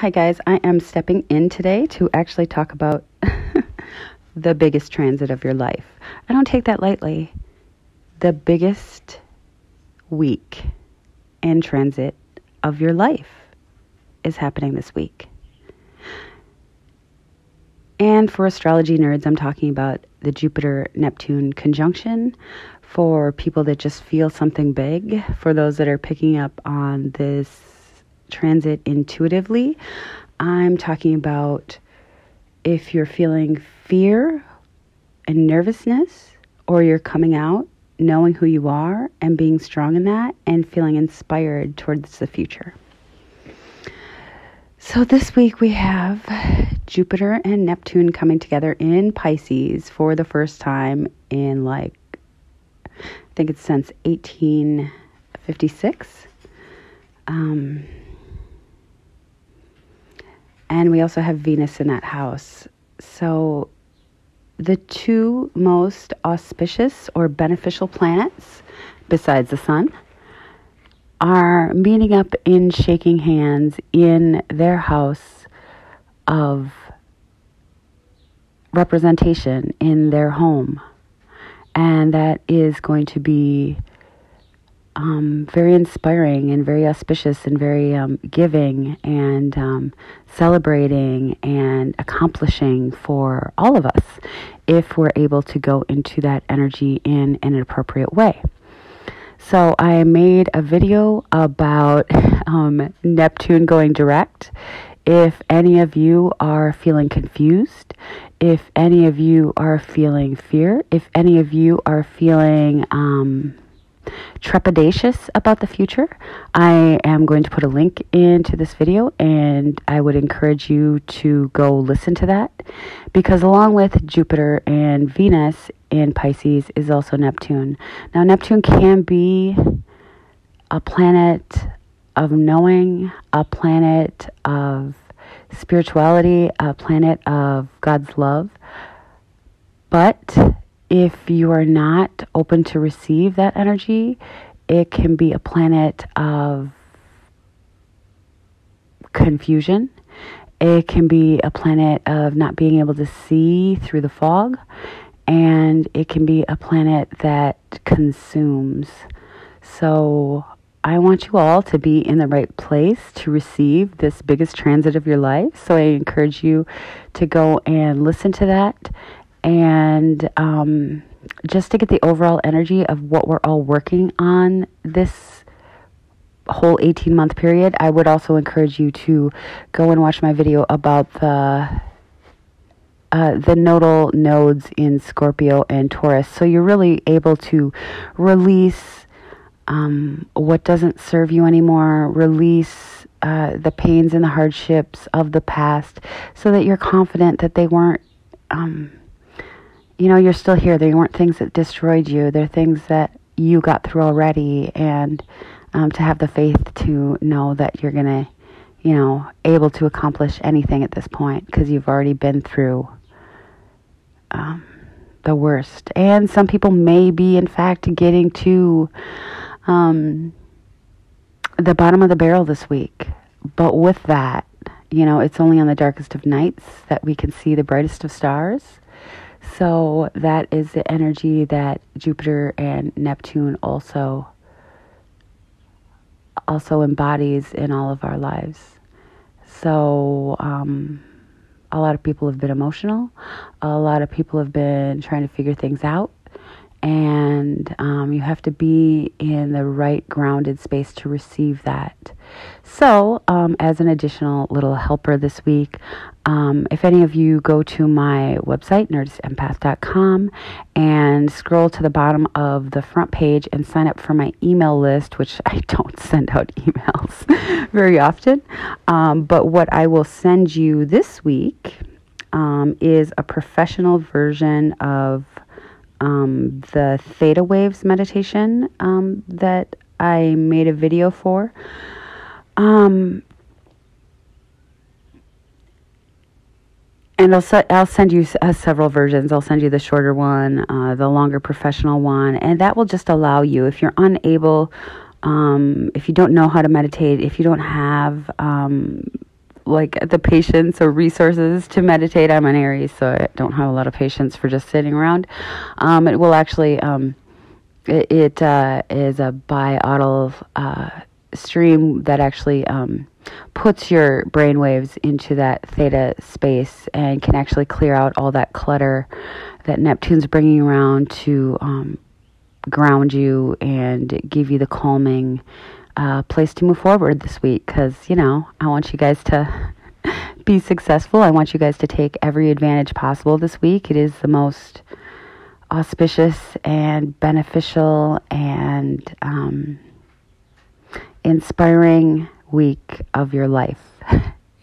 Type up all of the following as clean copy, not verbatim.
Hi guys, I am stepping in today to actually talk about the biggest transit of your life. I don't take that lightly. The biggest week in transit of your life is happening this week. And for astrology nerds, I'm talking about the Jupiter-Neptune conjunction. For people that just feel something big, for those that are picking up on this transit intuitively, I'm talking about if you're feeling fear and nervousness, or you're coming out knowing who you are and being strong in that and feeling inspired towards the future. So this week we have Jupiter and Neptune coming together in Pisces for the first time in I think it's since 1856. And we also have Venus in that house. So the two most auspicious or beneficial planets, besides the Sun, are meeting up in shaking hands in their house of representation in their home. And that is going to be very inspiring and very auspicious and very giving and celebrating and accomplishing for all of us if we're able to go into that energy in an appropriate way. So I made a video about Neptune going direct. If any of you are feeling confused, if any of you are feeling fear, if any of you are feeling trepidatious about the future, I am going to put a link into this video, and I would encourage you to go listen to that, because along with Jupiter and Venus in Pisces is also Neptune. Now, Neptune can be a planet of knowing, a planet of spirituality, a planet of God's love, but if you are not open to receive that energy, it can be a planet of confusion. It can be a planet of not being able to see through the fog. And it can be a planet that consumes. So I want you all to be in the right place to receive this biggest transit of your life. So I encourage you to go and listen to that. And just to get the overall energy of what we're all working on this whole 18-month period, I would also encourage you to go and watch my video about the nodal nodes in Scorpio and Taurus. So you're really able to release what doesn't serve you anymore, release the pains and the hardships of the past, so that you're confident that they weren't you're still here. They weren't things that destroyed you. They're things that you got through already. And to have the faith to know that you're going to, able to accomplish anything at this point, because you've already been through the worst. And some people may be, in fact, getting to the bottom of the barrel this week. But with that, it's only on the darkest of nights that we can see the brightest of stars. So that is the energy that Jupiter and Neptune also embodies in all of our lives. So a lot of people have been emotional. A lot of people have been trying to figure things out. And you have to be in the right grounded space to receive that. So as an additional little helper this week, if any of you go to my website, nerdistempath.com, and scroll to the bottom of the front page and sign up for my email list, which I don't send out emails very often, but what I will send you this week is a professional version of the Theta waves meditation that I made a video for. And I'll send you several versions. I'll send you the shorter one, the longer professional one, and that will just allow you, if you're unable, if you don't know how to meditate, if you don't have like the patience or resources to meditate. I'm an Aries, so I don't have a lot of patience for just sitting around. It will actually, it is a biaudible stream that actually puts your brainwaves into that theta space and can actually clear out all that clutter that Neptune's bringing around to ground you and give you the calming place to move forward this week. Because, you know, I want you guys to be successful. I want you guys to take every advantage possible this week. It is the most auspicious and beneficial and inspiring week of your life.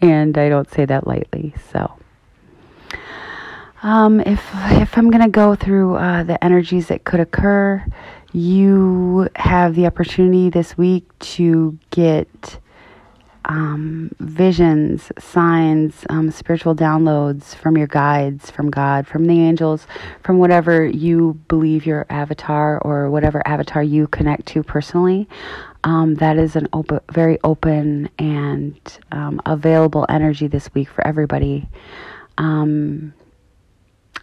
And I don't say that lightly. So if I'm going to go through the energies that could occur, you have the opportunity this week to get visions, signs, spiritual downloads from your guides, from God, from the angels, from whatever you believe your avatar or whatever avatar you connect to personally. That is an very open and available energy this week for everybody.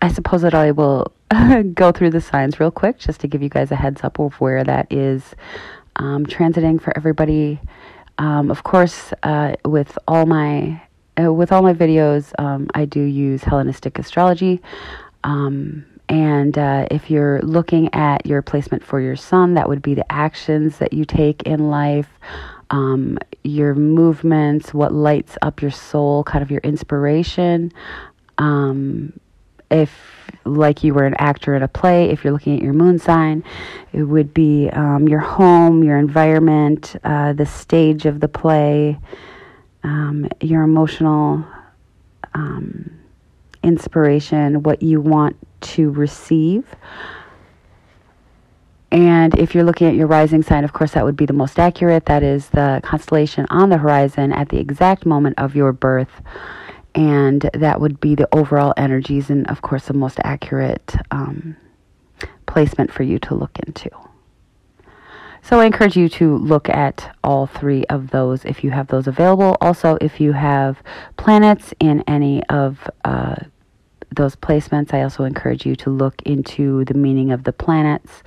I suppose that I will go through the signs real quick just to give you guys a heads up of where that is transiting for everybody. Of course, with all my videos, I do use Hellenistic astrology. And if you're looking at your placement for your sun, that would be the actions that you take in life, your movements, what lights up your soul, kind of your inspiration. If, like you were an actor in a play, if you're looking at your moon sign, it would be your home, your environment, the stage of the play, your emotional inspiration, what you want to receive. And if you're looking at your rising sign, of course, that would be the most accurate. That is the constellation on the horizon at the exact moment of your birth. And that would be the overall energies and, of course, the most accurate placement for you to look into. So I encourage you to look at all three of those if you have those available. Also, if you have planets in any of those placements, I also encourage you to look into the meaning of the planets.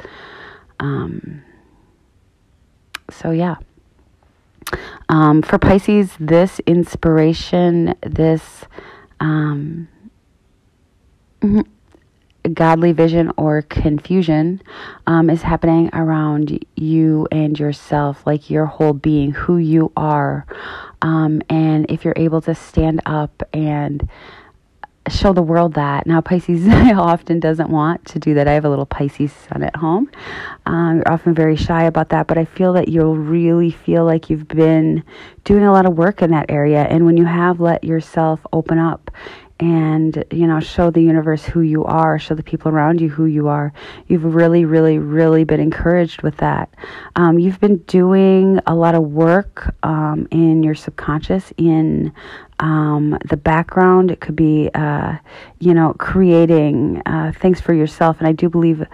So, yeah. For Pisces, this inspiration, this godly vision or confusion is happening around you and yourself, like your whole being, who you are. And if you're able to stand up and show the world that. Now, Pisces often doesn't want to do that. I have a little Pisces sun at home. You're often very shy about that, but I feel that you'll really feel like you've been doing a lot of work in that area. And when you have let yourself open up and, you know, show the universe who you are, show the people around you who you are, you've really, really, really been encouraged with that. You've been doing a lot of work in your subconscious, in the background. It could be, creating things for yourself. And I do believe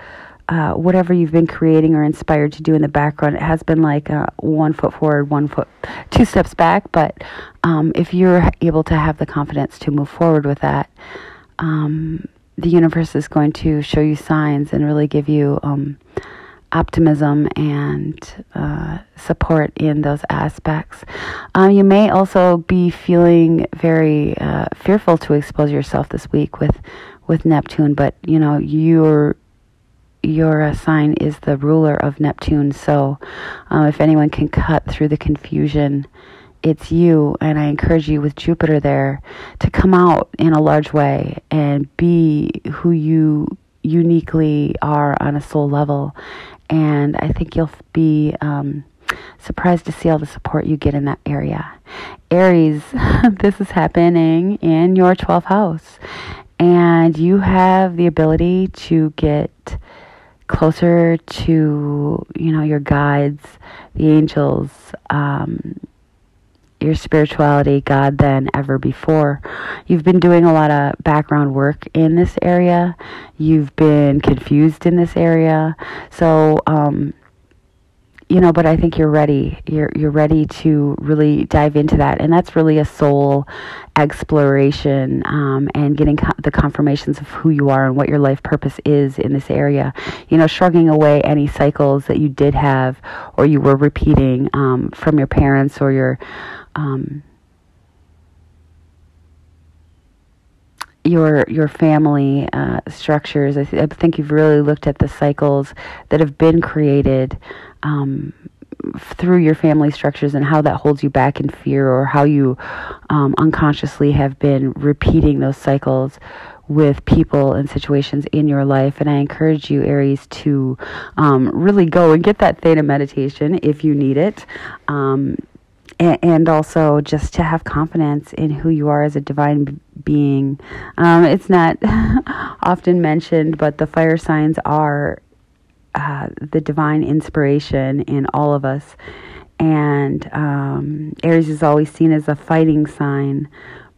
whatever you've been creating or inspired to do in the background, it has been like 1 foot forward, 2 steps back. But if you're able to have the confidence to move forward with that, the universe is going to show you signs and really give you optimism and support in those aspects. You may also be feeling very fearful to expose yourself this week with Neptune, but you know, your sign is the ruler of Neptune, so if anyone can cut through the confusion, it's you. And I encourage you with Jupiter there to come out in a large way and be who you uniquely are on a soul level. And I think you'll be surprised to see all the support you get in that area. Aries, this is happening in your 12th house. And you have the ability to get closer to, you know, your guides, the angels, your spirituality, God, than ever before. You've been doing a lot of background work in this area. You've been confused in this area. So but I think you're ready. You're ready to really dive into that, and that's really a soul exploration, and getting the confirmations of who you are and what your life purpose is in this area. Shrugging away any cycles that you did have or you were repeating from your parents or your family structures. I think you've really looked at the cycles that have been created through your family structures and how that holds you back in fear, or how you unconsciously have been repeating those cycles with people and situations in your life. And I encourage you, Aries, to really go and get that Theta meditation if you need it. And also just to have confidence in who you are as a divine being. It's not often mentioned, but the fire signs are the divine inspiration in all of us. And Aries is always seen as a fighting sign,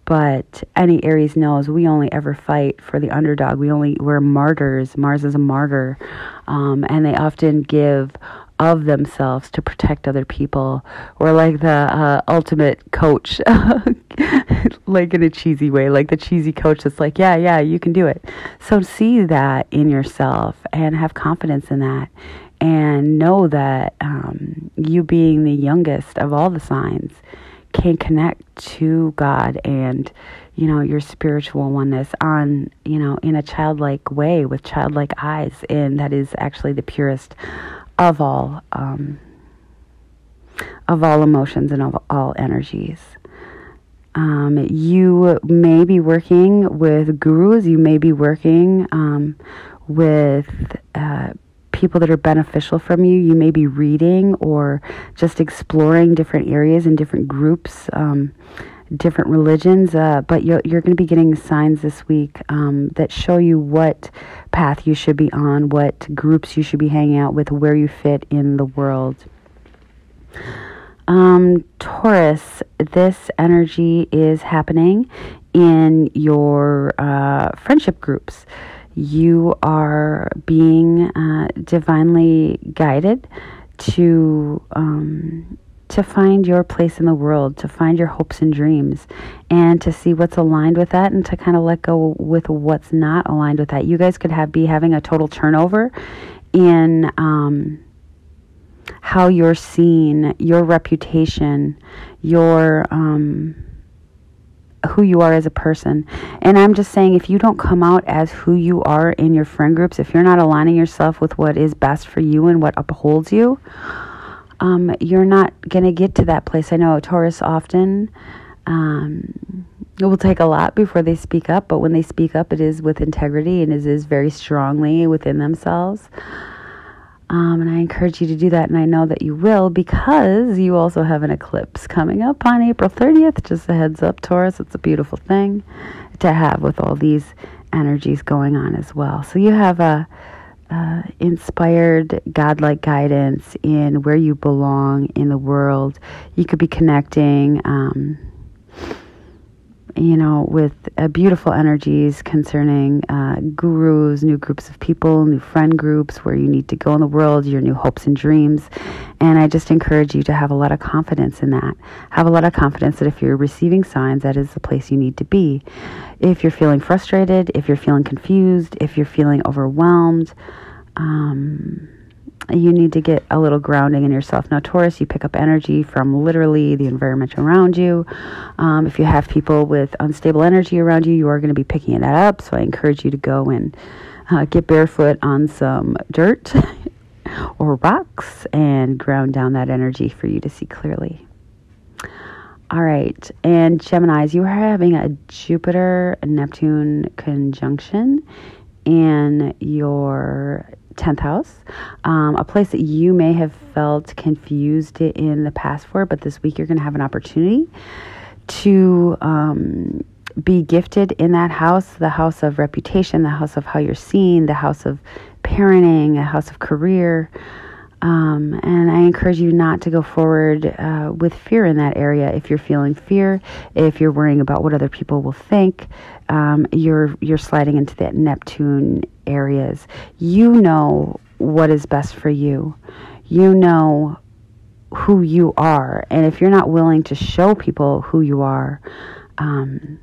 but any Aries knows we only ever fight for the underdog. We're martyrs. Mars is a martyr. And they often give of themselves to protect other people. We're like the ultimate coach, like in a cheesy way, like the cheesy coach that's like, yeah, you can do it. So see that in yourself and have confidence in that, and know that you, being the youngest of all the signs, can connect to God and your spiritual oneness on in a childlike way, with childlike eyes, and that is actually the purest of all emotions and of all energies. You may be working with gurus. You may be working with people that are beneficial from you. You may be reading or just exploring different areas and different groups, different religions, but you're going to be getting signs this week that show you what path you should be on, what groups you should be hanging out with, where you fit in the world. Taurus, this energy is happening in your friendship groups. You are being divinely guided to find your place in the world, to find your hopes and dreams, and to see what's aligned with that, and to kind of let go with what's not aligned with that. You guys could be having a total turnover in how you're seen, your reputation, your who you are as a person. And I'm just saying, if you don't come out as who you are in your friend groups, if you're not aligning yourself with what is best for you and what upholds you, you're not going to get to that place. I know Taurus often it will take a lot before they speak up, but when they speak up, it is with integrity and it is very strongly within themselves. And I encourage you to do that, and I know that you will, because you also have an eclipse coming up on April 30th. Just a heads up, Taurus. It's a beautiful thing to have with all these energies going on as well. So you have a inspired godlike guidance in where you belong in the world. You could be connecting with beautiful energies concerning gurus, new groups of people, new friend groups, where you need to go in the world, your new hopes and dreams. And I just encourage you to have a lot of confidence in that. Have a lot of confidence that if you're receiving signs, that is the place you need to be. If you're feeling frustrated, if you're feeling confused, if you're feeling overwhelmed, you need to get a little grounding in yourself. Now, Taurus, you pick up energy from literally the environment around you. If you have people with unstable energy around you, you are going to be picking that up. So I encourage you to go and get barefoot on some dirt or rocks and ground down that energy for you to see clearly. All right. And Geminis, you are having a Jupiter-Neptune conjunction in your 10th house, a place that you may have felt confused in the past for, but this week you're going to have an opportunity to be gifted in that house, the house of reputation, the house of how you're seen, the house of parenting, a house of career. And I encourage you not to go forward with fear in that area. If you're feeling fear, if you're worrying about what other people will think, you're sliding into that Neptune areas. You know what is best for you. you know who you are. And if you're not willing to show people who you are, then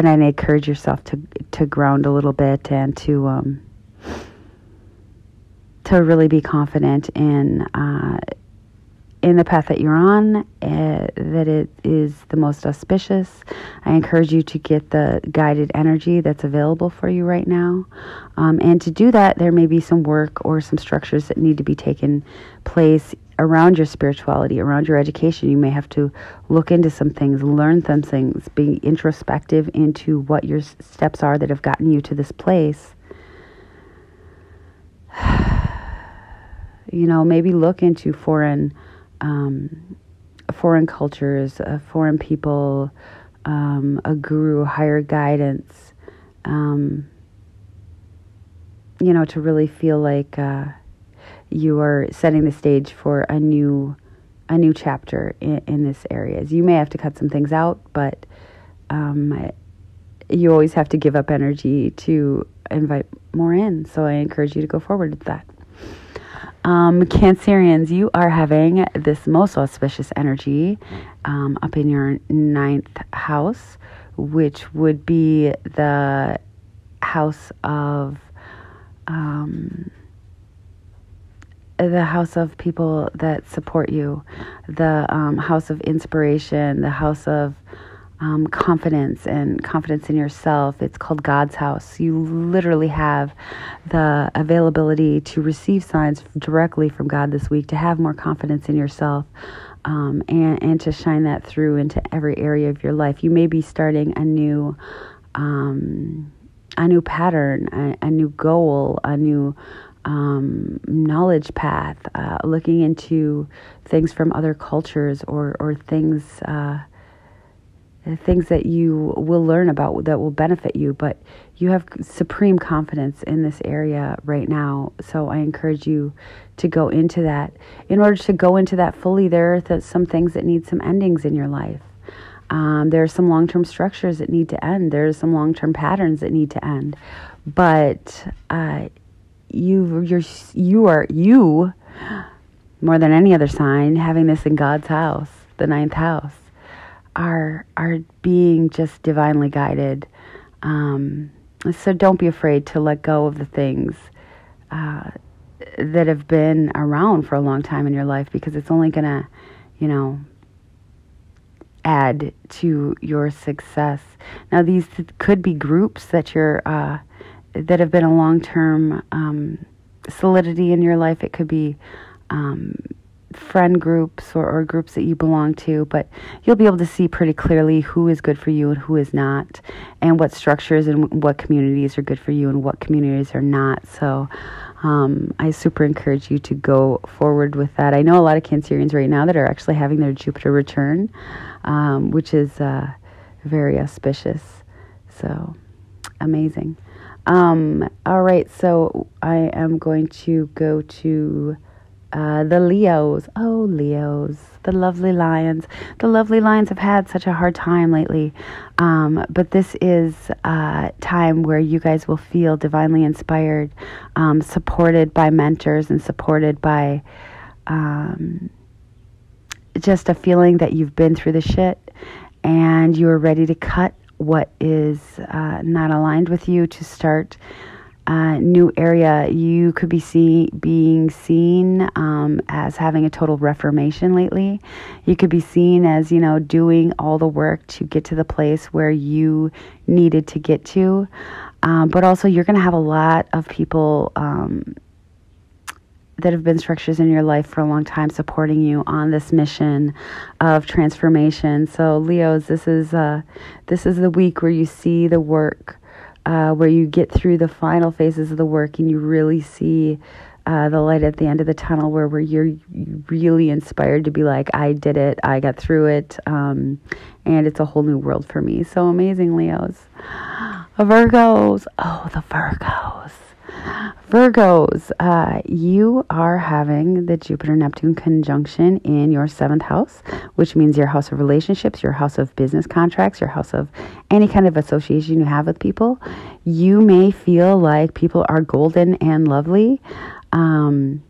I'd encourage yourself to ground a little bit and to really be confident in the path that you're on, that it is the most auspicious. I encourage you to get the guided energy that's available for you right now. And to do that, there may be some work or some structures that need to be taken place around your spirituality, around your education. You may have to look into some things, learn some things, be introspective into what your steps are that have gotten you to this place. Maybe look into foreign cultures, foreign people, a guru, higher guidance, to really feel like you are setting the stage for a new chapter in this area. You may have to cut some things out, but you always have to give up energy to invite more in. So I encourage you to go forward with that. Cancerians, you are having this most auspicious energy up in your 9th house, which would be the house of people that support you, the house of inspiration, the house of confidence and confidence in yourself. It's called God's house. You literally have the availability to receive signs directly from God this week, to have more confidence in yourself, and to shine that through into every area of your life. You may be starting a new pattern, a new goal, a new knowledge path, looking into things from other cultures or things that you will learn about that will benefit you, but you have supreme confidence in this area right now. So I encourage you to go into that. In order to go into that fully, there are some things that need some endings in your life. There are some long-term structures that need to end. There are some long-term patterns that need to end. But you are more than any other sign, having this in God's house, the 9th house, are being just divinely guided. So don't be afraid to let go of the things that have been around for a long time in your life, because it's only going to, add to your success. Now, these could be groups that that have been a long-term solidity in your life. It could be friend groups or groups that you belong to, but you'll be able to see pretty clearly who is good for you and who is not, and what structures and what communities are good for you and what communities are not. So I super encourage you to go forward with that. I know a lot of Cancerians right now that are actually having their Jupiter return, which is very auspicious. So amazing. All right, so I am going to go to the Leos. Oh, Leos, the lovely lions. The lovely lions have had such a hard time lately. But this is a time where you guys will feel divinely inspired, supported by mentors and supported by just a feeling that you've been through the shit and you are ready to cut what is not aligned with you to start a new area. You could be being seen as having a total reformation lately. You could be seen as, doing all the work to get to the place where you needed to get to. But also you're going to have a lot of people that have been structures in your life for a long time supporting you on this mission of transformation. So Leos, this is the week where you see the work, where you get through the final phases of the work and you really see the light at the end of the tunnel, where you're really inspired to be like, I did it, I got through it, and it's a whole new world for me. So amazing, Leos. Virgos. Oh, the Virgos. Virgos, you are having the Jupiter-Neptune conjunction in your 7th house, which means your house of relationships, your house of business contracts, your house of any kind of association you have with people. You may feel like people are golden and lovely, and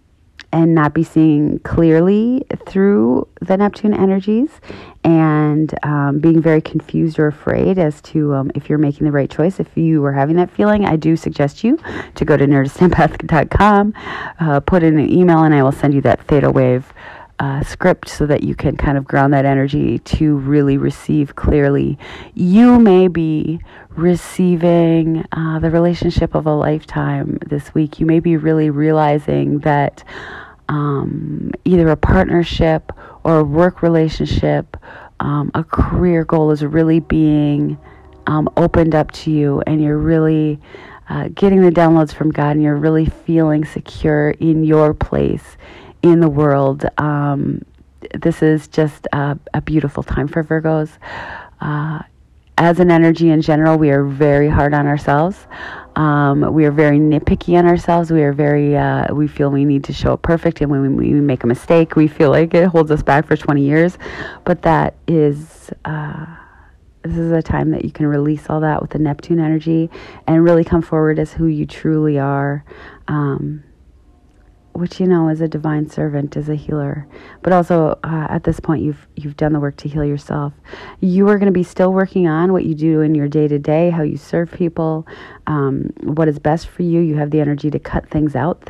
and not be seeing clearly through the Neptune energies, and being very confused or afraid as to if you're making the right choice. If you are having that feeling, I do suggest you to go to nerdistempathic.com, put in an email, and I will send you that theta wave script so that you can kind of ground that energy to really receive clearly. You may be receiving the relationship of a lifetime this week. You may be really realizing that either a partnership or a work relationship, a career goal is really being opened up to you, and you're really getting the downloads from God, and you're really feeling secure in your place in the world. This is just a beautiful time for Virgos. As an energy in general, we are very hard on ourselves. We are very nitpicky on ourselves. We are very, we feel we need to show up perfect, and when we make a mistake, we feel like it holds us back for 20 years. But that is, this is a time that you can release all that with the Neptune energy and really come forward as who you truly are. Which, you know, as a divine servant, as a healer. But also, at this point, you've done the work to heal yourself. You are going to be still working on what you do in your day-to-day, how you serve people, what is best for you. You have the energy to cut things out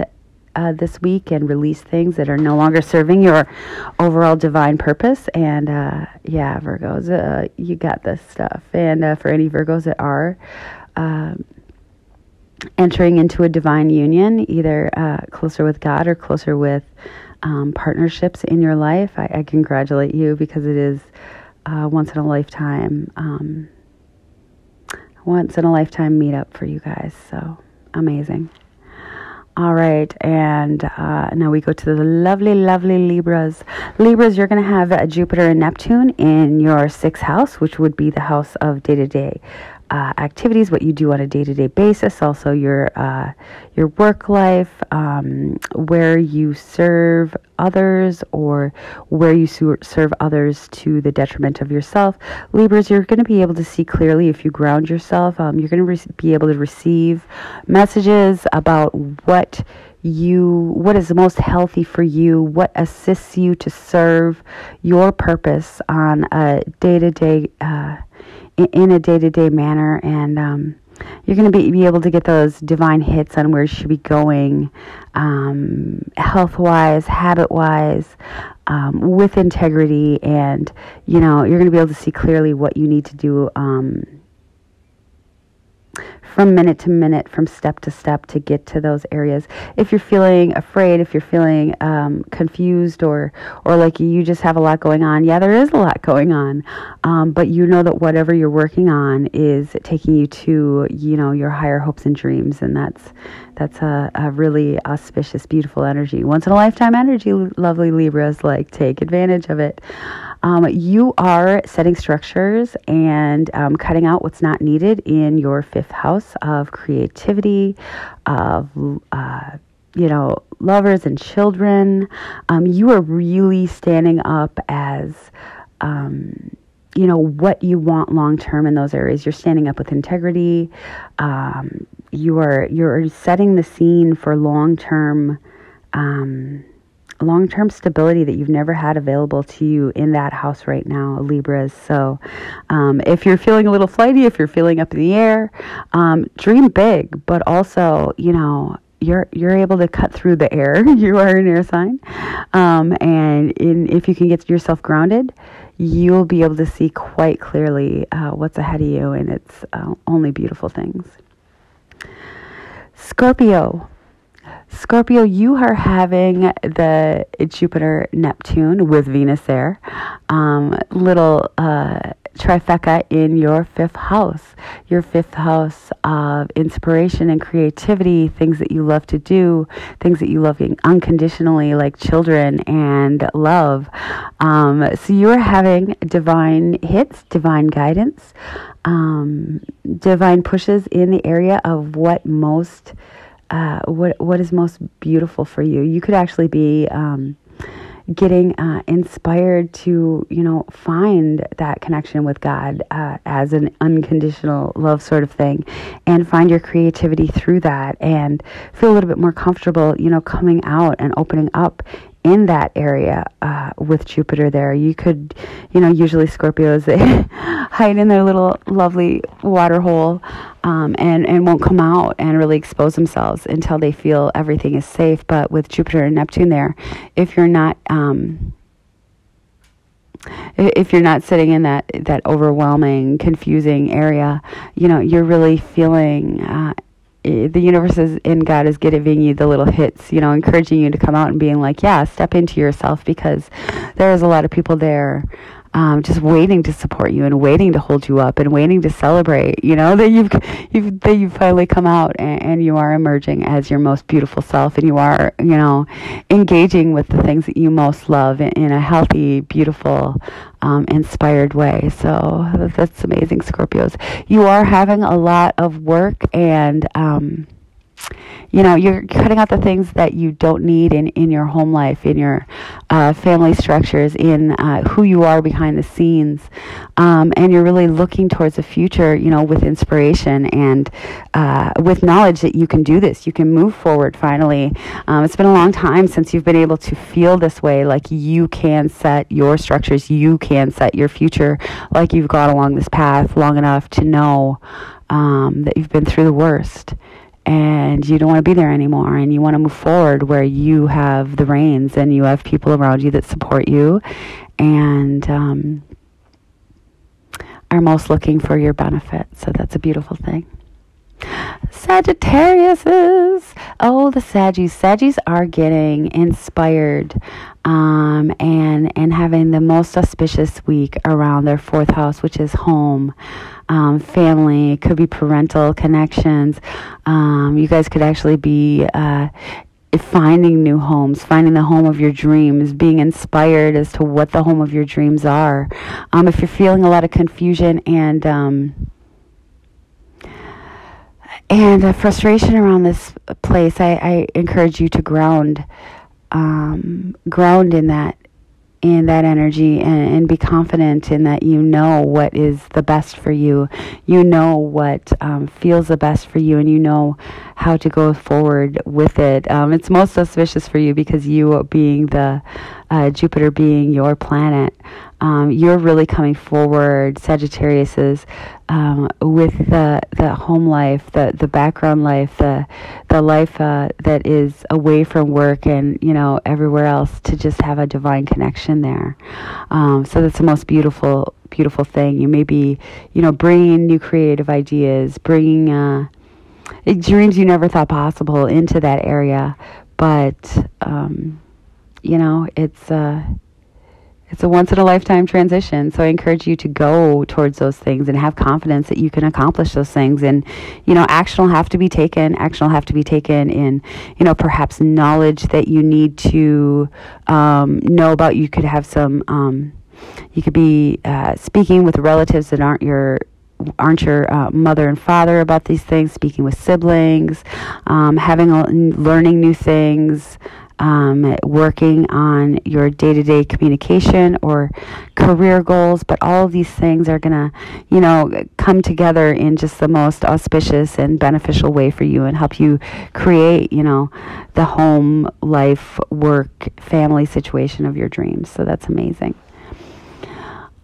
this week and release things that are no longer serving your overall divine purpose. And, yeah, Virgos, you got this stuff. And for any Virgos that are entering into a divine union, either closer with God or closer with partnerships in your life, I congratulate you, because it is once in a lifetime meetup for you guys. So amazing. All right, and now we go to the lovely, lovely Libras. Libras, you're going to have Jupiter and Neptune in your 6th house, which would be the house of day-to-day activities, what you do on a day-to-day basis, also your work life, where you serve others or where you serve others to the detriment of yourself. Libras, you're going to be able to see clearly if you ground yourself. You're going to be able to receive messages about what is most healthy for you, what assists you to serve your purpose on a day-to-day in a day-to-day manner, and you're going to be able to get those divine hits on where you should be going, health-wise, habit-wise, with integrity, and, you know, you're going to be able to see clearly what you need to do from minute to minute, from step to step, to get to those areas. If you're feeling afraid, if you're feeling confused, or like you just have a lot going on, yeah, there is a lot going on, but you know that whatever you're working on is taking you to, you know, your higher hopes and dreams, and that's a really auspicious, beautiful energy. Once in a lifetime energy, lovely Libras. Like, take advantage of it. You are setting structures and cutting out what's not needed in your 5th house of creativity, of, you know, lovers and children. You are really standing up as, you know, what you want long term in those areas. You're standing up with integrity. You're setting the scene for long-term stability that you've never had available to you in that house right now, Libras. So if you're feeling a little flighty, if you're feeling up in the air, dream big, but also, you know, you're able to cut through the air. You are an air sign. And if you can get yourself grounded, you'll be able to see quite clearly what's ahead of you, and it's only beautiful things. Scorpio, you are having the Jupiter Neptune with Venus there. Little trifecta in your 5th house. Your 5th house of inspiration and creativity, things that you love to do, things that you love unconditionally, like children and love. So you are having divine hits, divine guidance, divine pushes in the area of what is most beautiful for you. You could actually be getting inspired to, find that connection with God as an unconditional love sort of thing, and find your creativity through that, and feel a little bit more comfortable, coming out and opening up in that area with Jupiter there. You could, usually Scorpios, they hide in their little lovely water hole and won't come out and really expose themselves until they feel everything is safe. But with Jupiter and Neptune there, if you're not sitting in that overwhelming, confusing area, you're really feeling the universe and God is giving you the little hits, encouraging you to come out and being like, yeah, step into yourself, because there's a lot of people there just waiting to support you and waiting to hold you up and waiting to celebrate, that you've finally come out and you are emerging as your most beautiful self, and you are, engaging with the things that you most love in a healthy, beautiful, inspired way. So that's amazing, Scorpios. You are having a lot of work, and you're cutting out the things that you don't need in your home life, in your family structures, in who you are behind the scenes, and you're really looking towards the future, with inspiration and with knowledge that you can do this. You can move forward finally. It's been a long time since you've been able to feel this way, like you can set your structures, you can set your future, like you've gone along this path long enough to know that you've been through the worst. And you don't want to be there anymore, and you want to move forward where you have the reins and you have people around you that support you and are most looking for your benefit. So that's a beautiful thing. Sagittariuses. Oh, the Saggies are getting inspired and having the most auspicious week around their fourth house, which is home. Family, could be parental connections. You guys could actually be finding new homes, finding the home of your dreams, being inspired as to what the home of your dreams are. If you're feeling a lot of confusion and frustration around this place, I encourage you to ground in that energy and be confident in that what is the best for you. What feels the best for you, and you know how to go forward with it. It's most auspicious for you because you being the Jupiter being your planet, you're really coming forward, Sagittarius, with the home life, the background life, the life that is away from work and everywhere else, to just have a divine connection there. So that's the most beautiful thing. You may be bringing new creative ideas, bringing dreams you never thought possible into that area, but it's a once-in-a-lifetime transition. So I encourage you to go towards those things and have confidence that you can accomplish those things. And, action will have to be taken. Action will have to be taken in, perhaps knowledge that you need to know about. You could have some, you could be speaking with relatives that aren't your mother and father about these things, speaking with siblings, learning new things, working on your day-to-day communication or career goals. But all of these things are going to, come together in just the most auspicious and beneficial way for you and help you create, the home, life, work, family situation of your dreams. So that's amazing.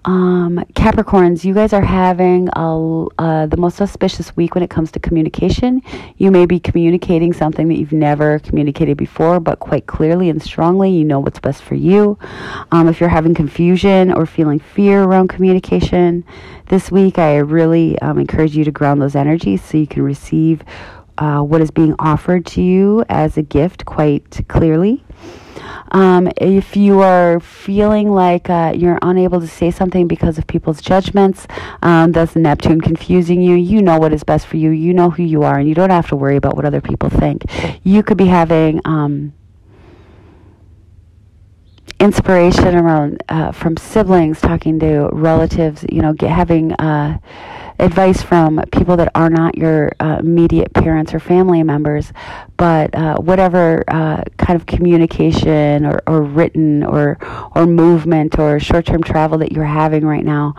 Capricorns, you guys are having the most auspicious week when it comes to communication. You may be communicating something that you've never communicated before, but quite clearly and strongly. You know what's best for you. If you're having confusion or feeling fear around communication this week, I really encourage you to ground those energies so you can receive what is being offered to you as a gift quite clearly. If you are feeling like you're unable to say something because of people's judgments, that's Neptune confusing you. You know what is best for you. You know who you are, and you don't have to worry about what other people think. You could be having inspiration around from siblings, talking to relatives, having advice from people that are not your immediate parents or family members, but whatever kind of communication or written or movement or short-term travel that you're having right now,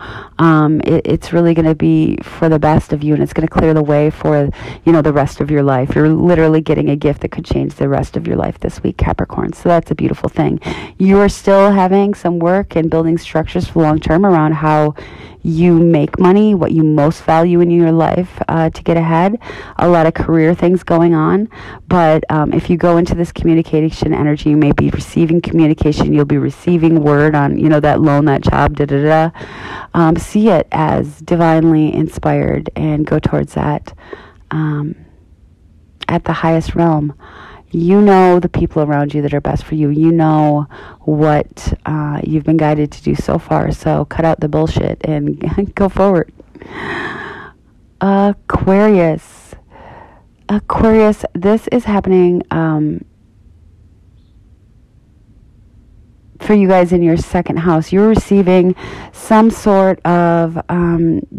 it's really going to be for the best of you, and it's going to clear the way for, the rest of your life. You're literally getting a gift that could change the rest of your life this week, Capricorn. So that's a beautiful thing. You're still having some work and building structures for long term around how you make money, what you most value in your life to get ahead. A lot of career things going on. But if you go into this communication energy, you may be receiving communication. You'll be receiving word on, that loan, that job, see it as divinely inspired and go towards that at the highest realm. You know the people around you that are best for you. You know what you've been guided to do so far. So cut out the bullshit and go forward. Aquarius. Aquarius, this is happening for you guys in your second house. You're receiving some sort of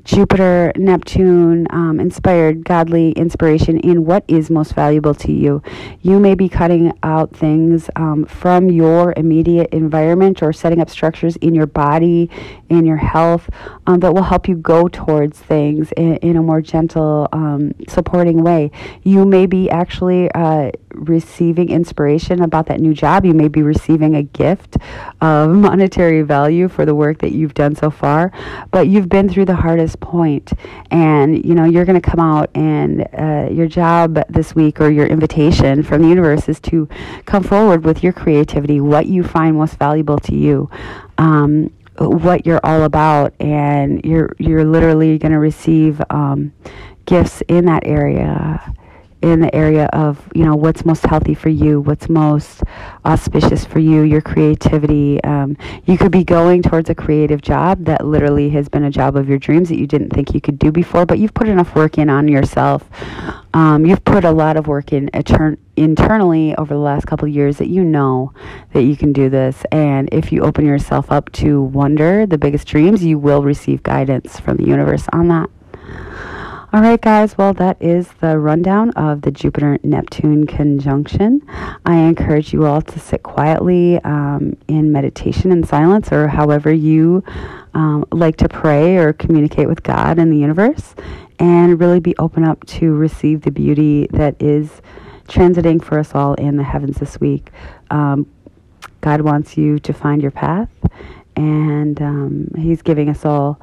Jupiter, Neptune, inspired godly inspiration in what is most valuable to you. You may be cutting out things from your immediate environment or setting up structures in your body, in your health, that will help you go towards things in a more gentle, supporting way. You may be actually receiving inspiration about that new job. You may be receiving a gift of monetary value for the work that you've done so far, but you've been through the hardest point, and you're going to come out, and your job this week, or your invitation from the universe, is to come forward with your creativity, what you find most valuable to you, what you're all about, and you're literally going to receive gifts in that area, in the area of, what's most healthy for you, what's most auspicious for you, your creativity. You could be going towards a creative job that literally has been a job of your dreams that you didn't think you could do before, but you've put enough work in on yourself. You've put a lot of work in internally over the last couple of years that you know that you can do this. And if you open yourself up to wonder, the biggest dreams, you will receive guidance from the universe on that. All right, guys. Well, that is the rundown of the Jupiter-Neptune conjunction. I encourage you all to sit quietly in meditation and silence, or however you like to pray or communicate with God and the universe, and really be open up to receive the beauty that is transiting for us all in the heavens this week. God wants you to find your path, and He's giving us all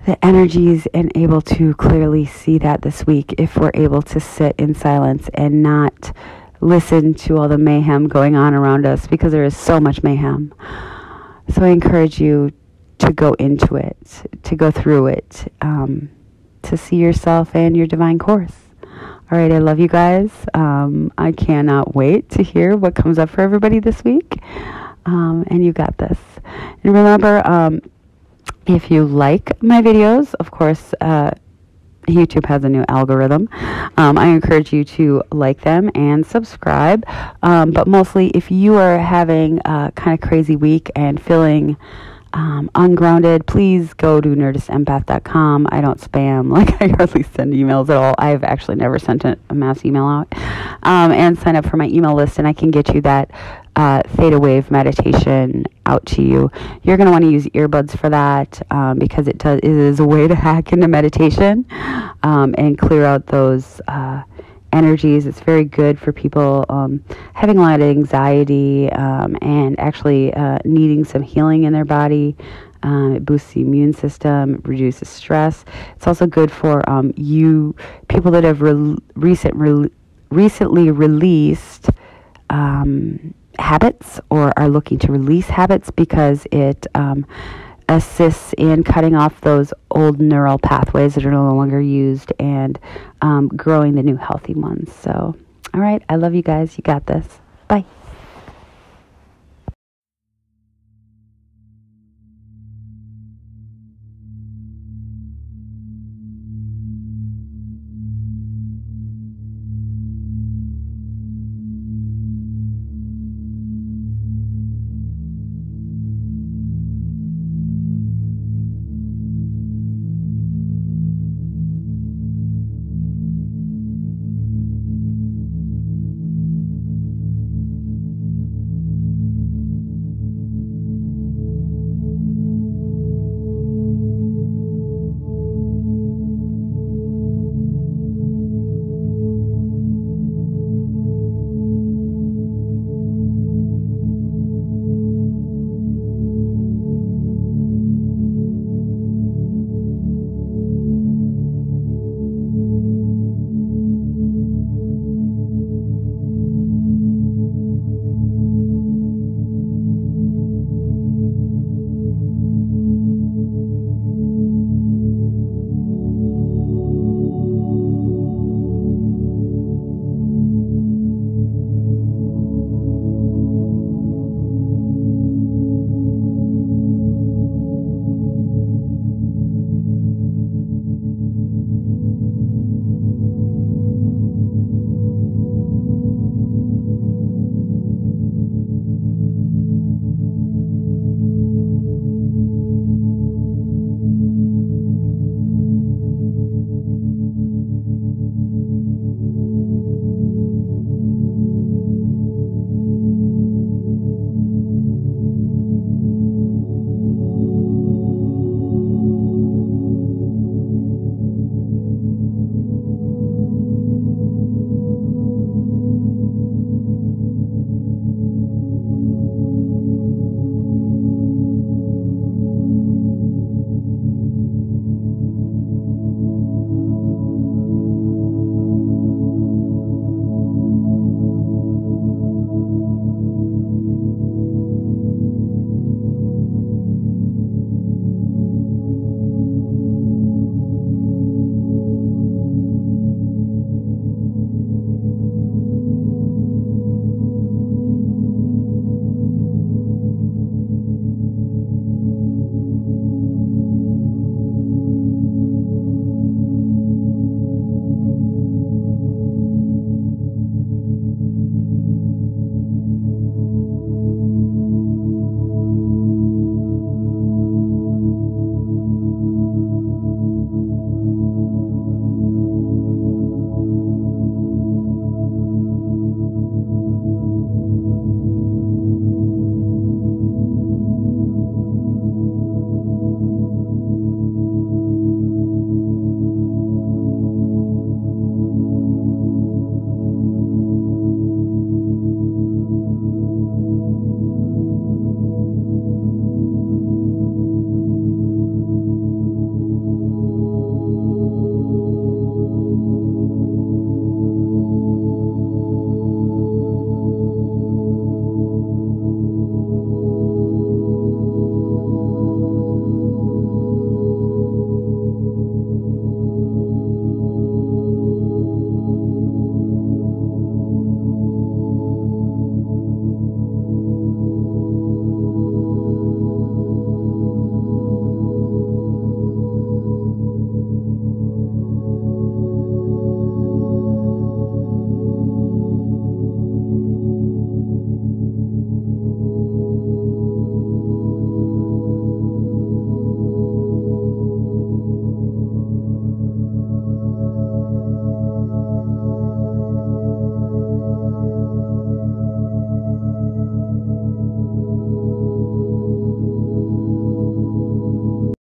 the energies and able to clearly see that this week, if we're able to sit in silence and not listen to all the mayhem going on around us, because there is so much mayhem. So I encourage you to go into it, to go through it, to see yourself and your divine course. All right, I love you guys. I cannot wait to hear what comes up for everybody this week. And you got this. And remember, if you like my videos, of course, YouTube has a new algorithm. I encourage you to like them and subscribe. But mostly, if you are having a kind of crazy week and feeling ungrounded, please go to nerdistempath.com. I don't spam, I hardly send emails at all. I've actually never sent a mass email out. And sign up for my email list, and I can get you that theta wave meditation out to you. You're going to want to use earbuds for that, because it is a way to hack into meditation and clear out those energies. It's very good for people having a lot of anxiety and actually needing some healing in their body. It boosts the immune system, it reduces stress. It's also good for people that have recently released habits, or are looking to release habits, because it assists in cutting off those old neural pathways that are no longer used, and growing the new healthy ones. So, all right, I love you guys. You got this. Bye.